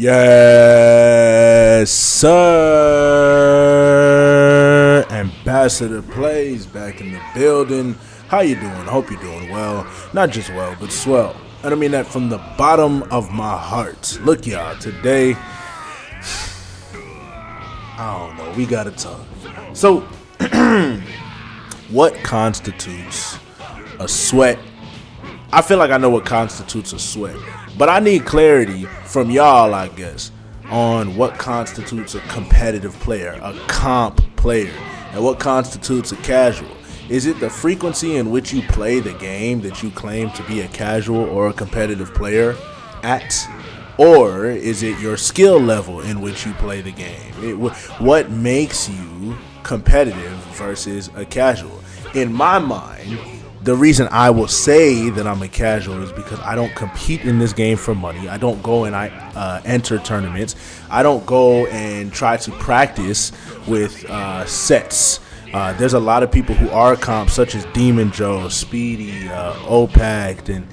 Yes, sir. Ambassador Plays back in the building. How you doing? Hope you're doing well. Not just well, but swell. And I mean that from the bottom of my heart. Look, y'all, today, I don't know, we gotta talk. So, what constitutes a sweat? I feel like I know what constitutes a sweat, but I need clarity from y'all, I guess, on what constitutes a competitive player, a comp player, and what constitutes a casual. Is it the frequency in which you play the game that you claim to be a casual or a competitive player at? Or is it your skill level in which you play the game? What makes you competitive versus a casual? In my mind, the reason I will say that I'm a casual is because I don't compete in this game for money. I don't go and I enter tournaments. I don't go and try to practice with sets. There's a lot of people who are comps, such as Demon Joe, Speedy, Opact, and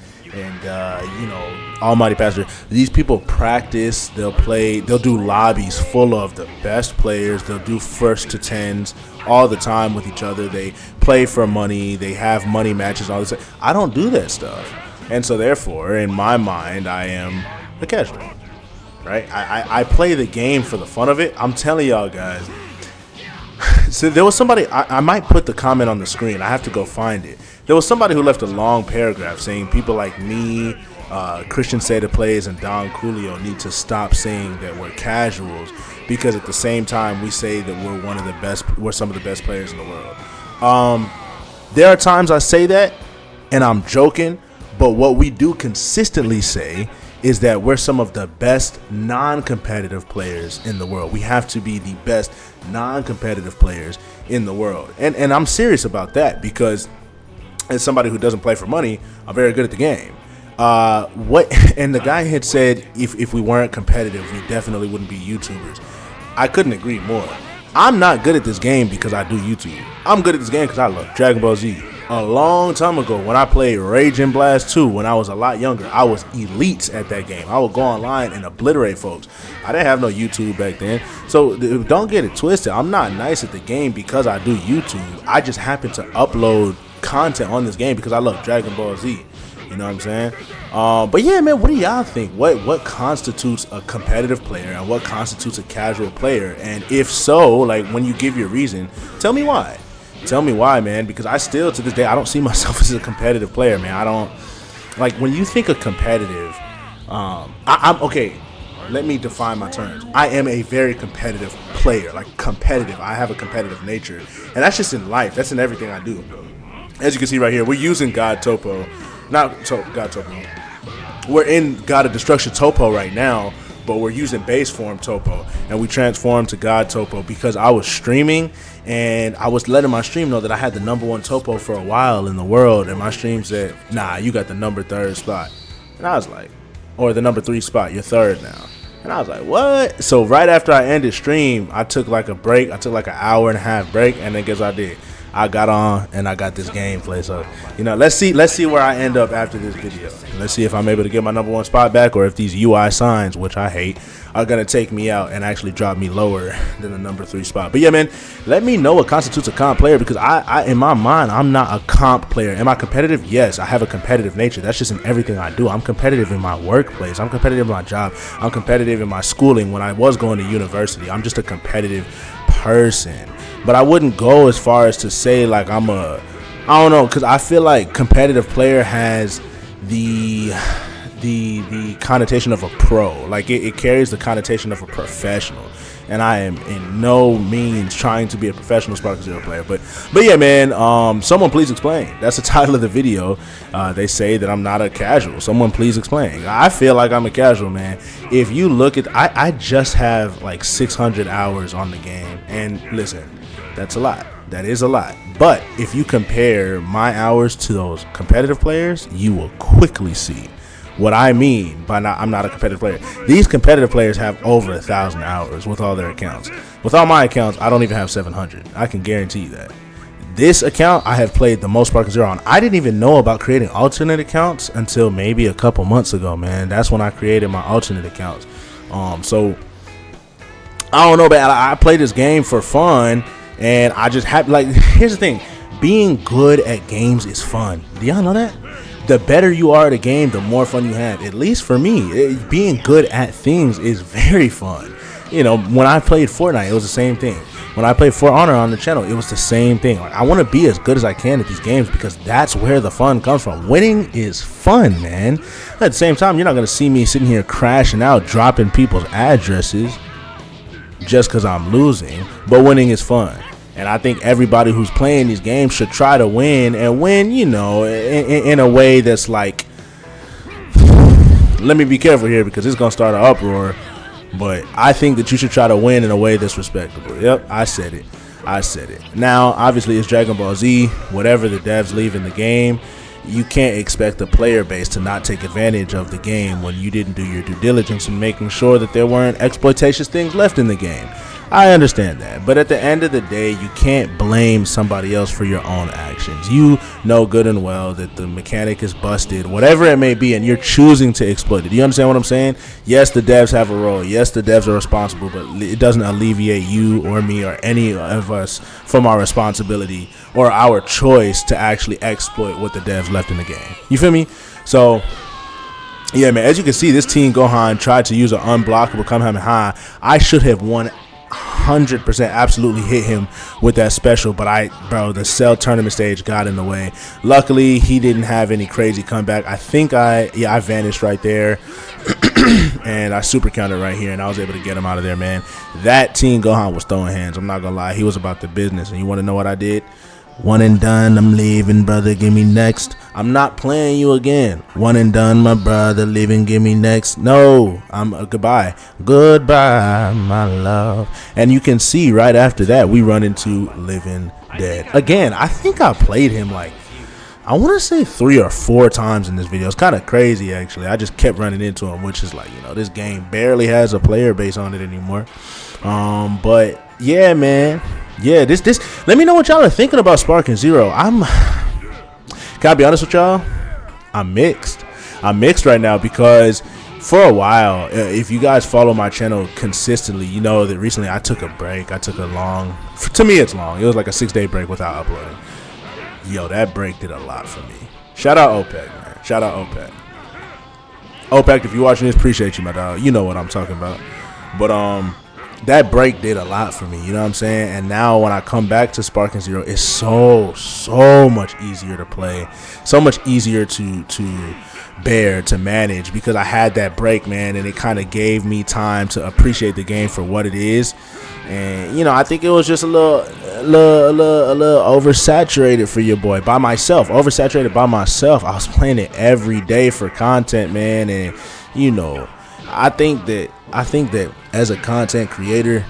Almighty Pastor. These people practice. They'll play. They'll do lobbies full of the best players. They'll do first to tens all the time with each other. They play for money. They have money matches. All this. I don't do that stuff, and so therefore, in my mind, I am a casual. Right? I play the game for the fun of it. I'm telling y'all guys. So there was somebody, I might put the comment on the screen. I have to go find it. There was somebody who left a long paragraph saying people like me, Christian Seda Plays, and Don Coolio need to stop saying that we're casuals, because at the same time we say that we're some of the best players in the world. There are times I say that and I'm joking, but what we do consistently say is that we're some of the best non-competitive players in the world. We have to be the best non-competitive players in the world. And I'm serious about that, because as somebody who doesn't play for money, I'm very good at the game. And the guy had said if we weren't competitive, we definitely wouldn't be YouTubers. I couldn't agree more. I'm not good at this game because I do YouTube. I'm good at this game because I love Dragon Ball Z. A long time ago, when I played Rage and Blast 2, when I was a lot younger, I was elite at that game. I would go online and obliterate folks. I didn't have no YouTube back then. So don't get it twisted. I'm not nice at the game because I do YouTube. I just happen to upload content on this game because I love Dragon Ball Z. You know what I'm saying? But yeah, man, what do y'all think? What constitutes a competitive player and what constitutes a casual player? And if so, like, when you give your reason, tell me why. Tell me why, man, because I still, to this day, I don't see myself as a competitive player, man. I don't, like, when you think of competitive, I'm okay, let me define my terms. I am a very competitive player, like competitive. I have a competitive nature, and that's just in life. That's in everything I do. As you can see right here, we're using God Toppo, God Toppo. We're in God of Destruction Toppo right now, but we're using base form Toppo, and we transformed to God Toppo because I was streaming and I was letting my stream know that I had the #1 Toppo for a while in the world, and my stream said, nah, you got the number 3rd spot. And I was like, or the number 3 spot, you're 3rd now. And I was like, what? So right after I ended stream, I took like a break. I took like an hour-and-a-half break, and then guess what I did? I got on and I got this gameplay. So, let's see where I end up after this video. Let's see if I'm able to get my #1 spot back, or if these UI signs, which I hate, are gonna take me out and actually drop me lower than the number 3 spot. But yeah, man, let me know what constitutes a comp player, because I in my mind, I'm not a comp player. Am I competitive? Yes, I have a competitive nature. That's just in everything I do. I'm competitive in my workplace. I'm competitive in my job. I'm competitive in my schooling when I was going to university. I'm just a competitive person. But I wouldn't go as far as to say like I don't know, because I feel like competitive player has the connotation of a pro. Like it carries the connotation of a professional, and I am in no means trying to be a professional Spark Zero player. But yeah, man, someone please explain. That's the title of the video. They say that I'm not a casual. Someone please explain. I feel like I'm a casual, man. If you look at, I just have like 600 hours on the game, and listen, that's a lot. That is a lot. But if you compare my hours to those competitive players, you will quickly see what I mean by I'm not a competitive player. These competitive players have over 1,000 hours with all their accounts. With all my accounts, I don't even have 700. I can guarantee you that. This account I have played the most Spark Zero on. I didn't even know about creating alternate accounts until maybe a couple months ago, man. That's when I created my alternate accounts. So I don't know, but I play this game for fun, and I just have like. Here's the thing: being good at games is fun. Do y'all know that? The better you are at a game, the more fun you have. At least for me, being good at things is very fun. You know, when I played Fortnite, it was the same thing. When I played For Honor on the channel, it was the same thing. Like, I want to be as good as I can at these games because that's where the fun comes from. Winning is fun, man. At the same time, you're not going to see me sitting here crashing out, dropping people's addresses just because I'm losing. But winning is fun. And I think everybody who's playing these games should try to win, and win, you know, in a way that's like, let me be careful here because it's going to start an uproar. But I think that you should try to win in a way that's respectable. Yep, I said it. Now, obviously, it's Dragon Ball Z. Whatever the devs leave in the game, you can't expect the player base to not take advantage of the game when you didn't do your due diligence in making sure that there weren't exploitative things left in the game. I understand that, but at the end of the day, you can't blame somebody else for your own actions. You know good and well that the mechanic is busted, whatever it may be, and you're choosing to exploit it. Do you understand what I'm saying? Yes, the devs have a role. Yes, the devs are responsible, but it doesn't alleviate you or me or any of us from our responsibility or our choice to actually exploit what the devs left in the game. You feel me? So, yeah, man, as you can see, this Team Gohan tried to use an unblockable Kamehameha. I should have won 100% absolutely hit him with that special, but the Cell tournament stage got in the way. Luckily, he didn't have any crazy comeback. I think I vanished right there and I super counted right here, and I was able to get him out of there, man. That Team Gohan was throwing hands. I'm not gonna lie, he was about the business. And you want to know what I did? One and done, I'm leaving, brother, give me next. I'm not playing you again. One and done, my brother, leaving, give me next. No, I'm goodbye. Goodbye, my love. And you can see right after that, we run into Living Dead. Again, I think I played him like, I want to say 3 or 4 times in this video. It's kind of crazy, actually. I just kept running into him, which is like, you know, this game barely has a player base on it anymore. But yeah, man. Yeah, this. Let me know what y'all are thinking about Sparking Zero. Can I be honest with y'all? I'm mixed right now because for a while, if you guys follow my channel consistently, you know that recently I took a break. I took a long, to me it's long. It was like a 6-day break without uploading. Yo, that break did a lot for me. Shout out OPEC, man. Shout out OPEC. OPEC, if you're watching this, appreciate you, my dog. You know what I'm talking about. But that break did a lot for me, you know what I'm saying? And now when I come back to Sparking Zero, it's so much easier to play, so much easier to bear, to manage, because I had that break, man, and it kind of gave me time to appreciate the game for what it is. And you know, I think it was just a little oversaturated for your boy by myself. Oversaturated by myself. I was playing it every day for content, man, and you know, I think that as a content creator,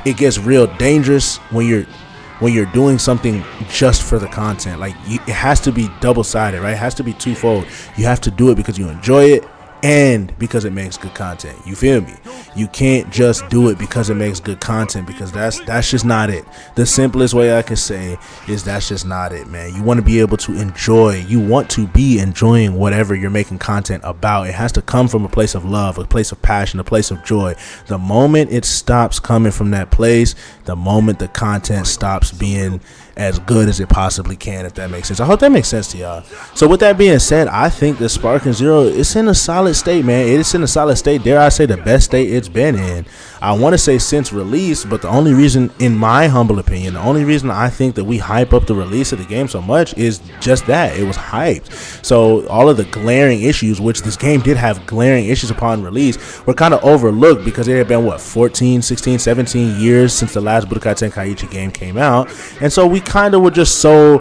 it gets real dangerous when you're doing something just for the content. Like, it has to be double-sided, right? It has to be twofold. You have to do it because you enjoy it and because it makes good content. You feel me? You can't just do it because it makes good content, because that's just not it. The simplest way I can say is that's just not it, man. You want to be able to enjoy. You want to be enjoying whatever you're making content about. It has to come from a place of love, a place of passion, a place of joy. The moment it stops coming from that place, the moment the content stops being as good as it possibly can, if that makes sense. I hope that makes sense to y'all. So with that being said, I think the Sparking Zero is in a solid state, man. It is in a solid state. Dare I say the best state it's been in. I want to say since release, but the only reason, in my humble opinion, the only reason I think that we hype up the release of the game so much is just that. It was hyped. So all of the glaring issues, which this game did have glaring issues upon release, were kind of overlooked because it had been, what, 14, 16, 17 years since the last Budokai Tenkaichi game came out. And so we kind of were just so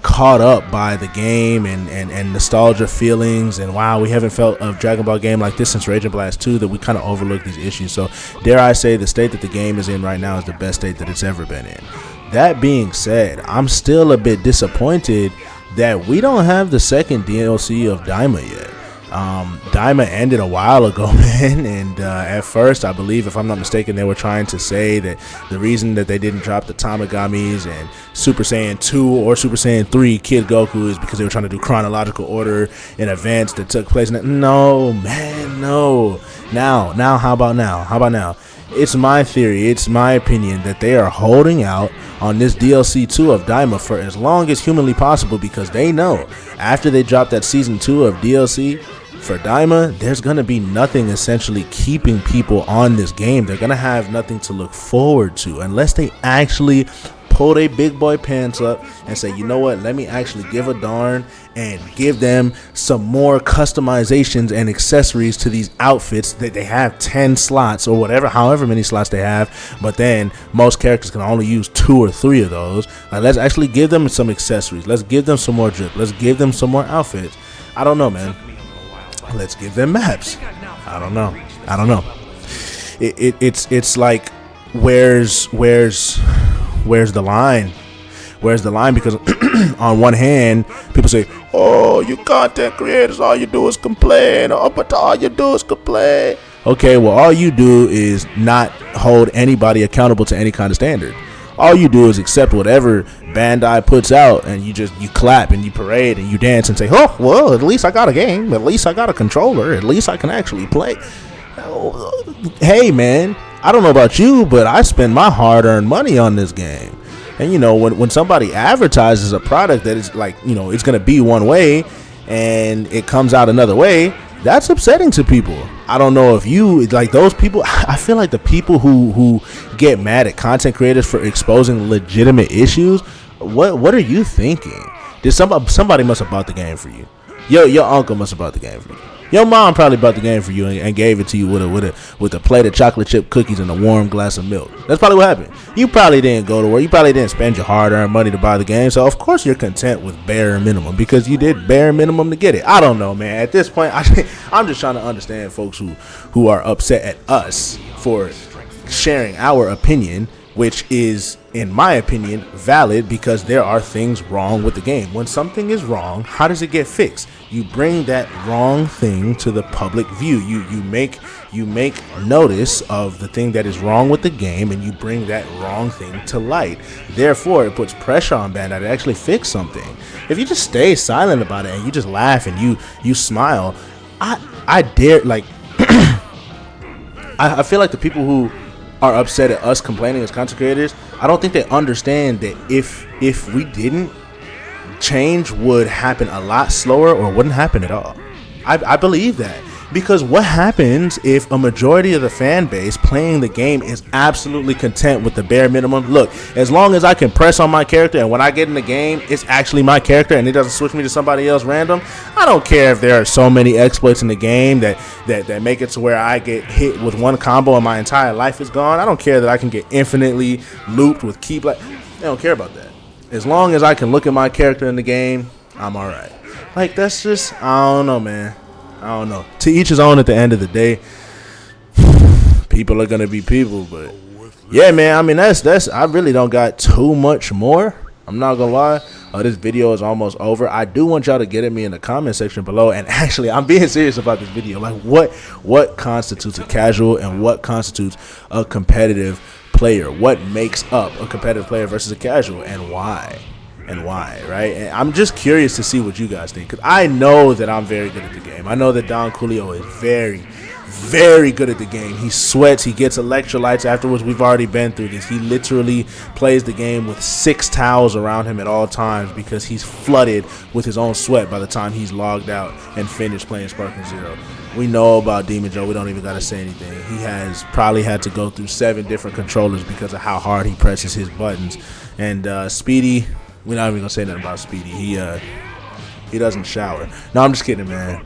caught up by the game and nostalgia feelings, and wow, we haven't felt a Dragon Ball game like this since Raging Blast 2, that we kind of overlooked these issues. So dare I say the state that the game is in right now is the best state that it's ever been in. That being said, I'm still a bit disappointed that we don't have the second DLC of Daima yet. Daima ended a while ago, man, and at first, I believe, if I'm not mistaken, they were trying to say that the reason that they didn't drop the Tamagamis and Super Saiyan 2 or Super Saiyan 3 Kid Goku is because they were trying to do chronological order in events that took place. No, man, no. Now, how about now? It's my theory, it's my opinion that they are holding out on this DLC 2 of Daima for as long as humanly possible, because they know after they drop that Season 2 of DLC for Daima, there's going to be nothing essentially keeping people on this game. They're going to have nothing to look forward to unless they actually pull their big boy pants up and say, you know what, let me actually give a darn and give them some more customizations and accessories to these outfits that they have 10 slots or whatever, however many slots they have, but then most characters can only use 2 or 3 of those. Like, let's actually give them some accessories, let's give them some more drip, let's give them some more outfits. I don't know, man. Let's give them maps. I don't know. It's like, where's the line? Where's the line? Because on one hand, people say, oh, you content creators, all you do is complain. Oh, but all you do is complain. Okay, well, all you do is not hold anybody accountable to any kind of standard. All you do is accept whatever Bandai puts out, and you clap and you parade and you dance and say, oh, well, at least I got a game. At least I got a controller. At least I can actually play. Hey, man, I don't know about you, but I spend my hard-earned money on this game. And, you know, when somebody advertises a product that is like, you know, it's going to be one way and it comes out another way, that's upsetting to people. I don't know if you, like, those people, I feel like the people who get mad at content creators for exposing legitimate issues, what are you thinking? Did somebody must have bought the game for you? Your uncle must have bought the game for you. Your mom probably bought the game for you and gave it to you with a plate of chocolate chip cookies and a warm glass of milk. That's probably what happened. You probably didn't go to work. You probably didn't spend your hard-earned money to buy the game. So, of course, you're content with bare minimum because you did bare minimum to get it. I don't know, man. At this point, I'm just trying to understand folks who are upset at us for sharing our opinion, which is, in my opinion, valid because there are things wrong with the game. When something is wrong, how does it get fixed? You bring that wrong thing to the public view. You make notice of the thing that is wrong with the game, and you bring that wrong thing to light. Therefore, it puts pressure on Bandai to actually fix something. If you just stay silent about it and you just laugh and you smile, I dare, like, I feel like the people who are upset at us complaining as content creators, I don't think they understand that if we didn't, change would happen a lot slower or wouldn't happen at all. I believe that, because what happens if a majority of the fan base playing the game is absolutely content with the bare minimum? Look, as long as I can press on my character and when I get in the game it's actually my character and it doesn't switch me to somebody else random, I don't care if there are so many exploits in the game that make it to where I get hit with one combo and my entire life is gone. I don't care that I can get infinitely looped with key I don't care about that. As long as I can look at my character in the game, I'm alright. Like, that's just, I don't know, man. I don't know. To each his own at the end of the day. People are gonna be people, but yeah, man, I mean, that's I really don't got too much more. I'm not gonna lie. This video is almost over. I do want y'all to get at me in the comment section below, and actually I'm being serious about this video. Like, what constitutes a casual and what constitutes a competitive player? What makes up a competitive player versus a casual, and why? Right? And I'm just curious to see what you guys think, because I know that I'm very good at the game. I know that Don Coolio is very, very good at the game. He sweats, he gets electrolytes afterwards. We've already been through this. He literally plays the game with 6 towels around him at all times because he's flooded with his own sweat by the time he's logged out and finished playing Sparking Zero. We know about Demon Joe. We don't even got to say anything. He has probably had to go through 7 different controllers because of how hard he presses his buttons. And Speedy, we're not even going to say nothing about Speedy. He doesn't shower. No, I'm just kidding, man.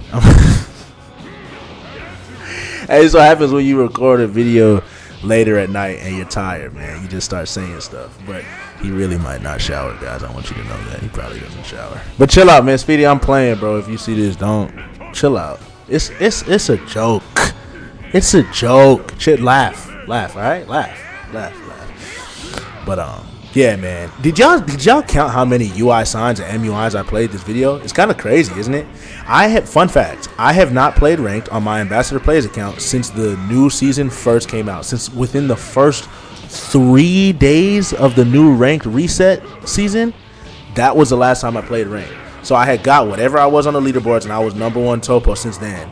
Hey, this is what happens when you record a video later at night and you're tired, man. You just start saying stuff. But he really might not shower, guys. I want you to know that. He probably doesn't shower. But chill out, man. Speedy, I'm playing, bro. If you see this, don't. Chill out. It's a joke. It's a joke. Laugh, all right? Laugh. But Yeah, man. Did y'all count how many UI signs and MUIs I played this video? It's kind of crazy, isn't it? Fun fact, I have not played ranked on my Ambassador Plays account since the new season first came out. Since within the first 3 days of the new ranked reset season, that was the last time I played ranked. So I had got whatever I was on the leaderboards, and I was #1 Toppo since then.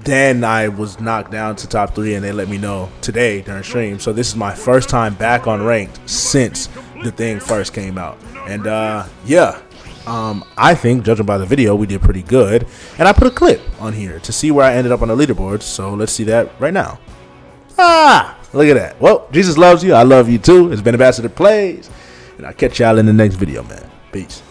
Then I was knocked down to top 3, and they let me know today during stream. So this is my first time back on ranked since the thing first came out. And I think, judging by the video, we did pretty good. And I put a clip on here to see where I ended up on the leaderboards. So let's see that right now. Look at that. Well, Jesus loves you. I love you too. It's been Ambassador Plays. And I'll catch y'all in the next video, man. Peace.